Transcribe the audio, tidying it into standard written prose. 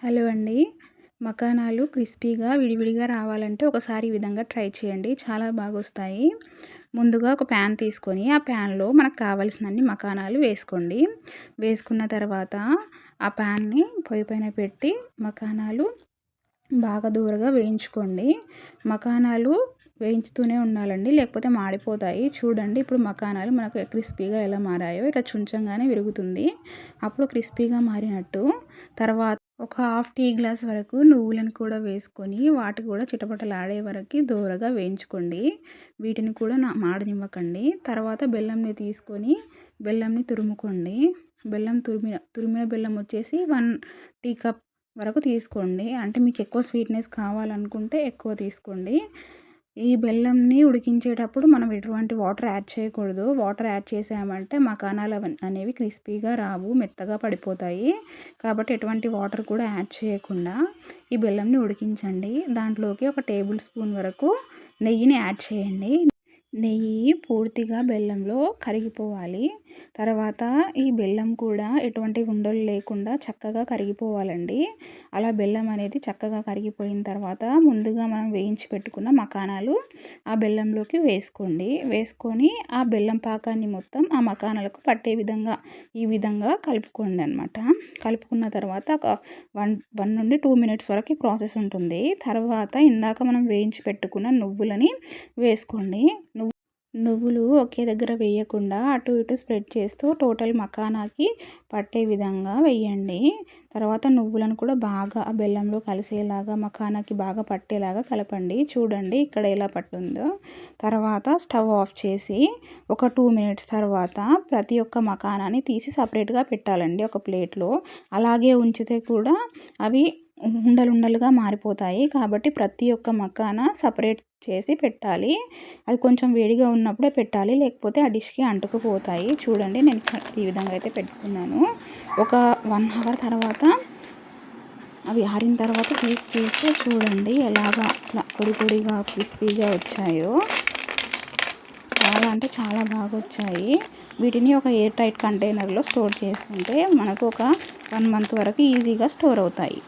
Hello అండి. మకానాలు క్రిస్పీగా విడివిడిగా రావాలంటే ఒకసారి ఈ విధంగా ట్రై చేయండి. చాలా బాగొస్తాయి. ముందుగా ఒక ప్యాన్ తీసుకొని ఆ ప్యాన్‌లో మనకు కావాల్సినన్ని మకానాలు వేసుకోండి. వేసుకున్న తర్వాత ఆ ప్యాన్‌ని పొయ్యి పైన పెట్టి మకానాలు బాగా దూరగా వేయించుకోండి. మకానాలు వేయించుతూనే ఉండాలండి, లేకపోతే మాడిపోతాయి. చూడండి, ఇప్పుడు మకానాలు మనకు క్రిస్పీగా ఎలా మారాయో ఇట్లా చుంచంగానే విరుగుతుంది. అప్పుడు క్రిస్పీగా మారినట్టు. తర్వాత ఒక హాఫ్ టీ గ్లాస్ వరకు నువ్వులను కూడా వేసుకొని వాటి కూడా చిటపటలాడే వరకు దూరగా వేయించుకోండి. వీటిని కూడా మాడనివ్వకండి. తర్వాత బెల్లంని తీసుకొని బెల్లంని తురుముకోండి. తురిమిన బెల్లం వచ్చేసి 1 టీ కప్ వరకు తీసుకోండి. అంటే మీకు ఎక్కువ స్వీట్నెస్ కావాలనుకుంటే ఎక్కువ తీసుకోండి. ఈ బెల్లంని ఉడికించేటప్పుడు మనం ఎటువంటి వాటర్ యాడ్ చేయకూడదు. వాటర్ యాడ్ చేసామంటే మకానాలు అనేవి క్రిస్పీగా రావు, మెత్తగా పడిపోతాయి. కాబట్టి ఎటువంటి వాటర్ కూడా యాడ్ చేయకుండా ఈ బెల్లంని ఉడికించండి. దాంట్లోకి ఒక టేబుల్ స్పూన్ వరకు నెయ్యిని యాడ్ చేయండి. నెయ్యి పూర్తిగా బెల్లంలో కరిగిపోవాలి. తర్వాత ఈ బెల్లం కూడా ఎటువంటి ఉండలు లేకుండా చక్కగా కరిగిపోవాలండి. అలా బెల్లం అనేది చక్కగా కరిగిపోయిన తర్వాత ముందుగా మనం వేయించి పెట్టుకున్న మకానాలు ఆ బెల్లంలోకి వేసుకోండి. వేసుకొని ఆ బెల్లం పాకాన్ని మొత్తం ఆ మకానాలకు పట్టే విధంగా ఈ విధంగా కలుపుకోండి అన్నమాట. కలుపుకున్న తర్వాత ఒక 1 నుండి 2 మినిట్స్ వరకు ఈ ప్రాసెస్ ఉంటుంది. తర్వాత ఇందాక మనం వేయించి పెట్టుకున్న నువ్వులని వేసుకోండి. నువ్వులు ఒకే దగ్గర వేయకుండా అటు ఇటు స్ప్రెడ్ చేస్తూ టోటల్ మకానాకి పట్టే విధంగా వేయండి. తర్వాత నువ్వులను కూడా బాగా ఆ బెల్లంలో కలిసేలాగా మకానాకి బాగా పట్టేలాగా కలపండి. చూడండి ఇక్కడ ఎలా పట్టుందో. తర్వాత స్టవ్ ఆఫ్ చేసి ఒక 2 మినిట్స్ తర్వాత ప్రతి ఒక్క మకానాన్ని తీసి సపరేట్గా పెట్టాలండి ఒక ప్లేట్లో. అలాగే ఉంచితే కూడా అవి ఉండలుగా మారిపోతాయి. కాబట్టి ప్రతి ఒక్క మకానా సపరేట్ చేసి పెట్టాలి. అది కొంచెం వేడిగా ఉన్నప్పుడే పెట్టాలి, లేకపోతే ఆ డిష్కి అంటుకుపోతాయి. చూడండి, నేను ఈ విధంగా అయితే పెట్టుకున్నాను. ఒక 1 అవర్ తర్వాత అవి ఆరిన తర్వాత తీసి చూడండి ఎలాగా ఇట్లా పొడిగా క్రిస్పీగా వచ్చాయో. చాలా అంటే చాలా బాగా వచ్చాయి. వీటిని ఒక ఎయిర్ టైట్ కంటైనర్లో స్టోర్ చేసుకుంటే మనకు ఒక 1 మంత్ వరకు ఈజీగా స్టోర్ అవుతాయి.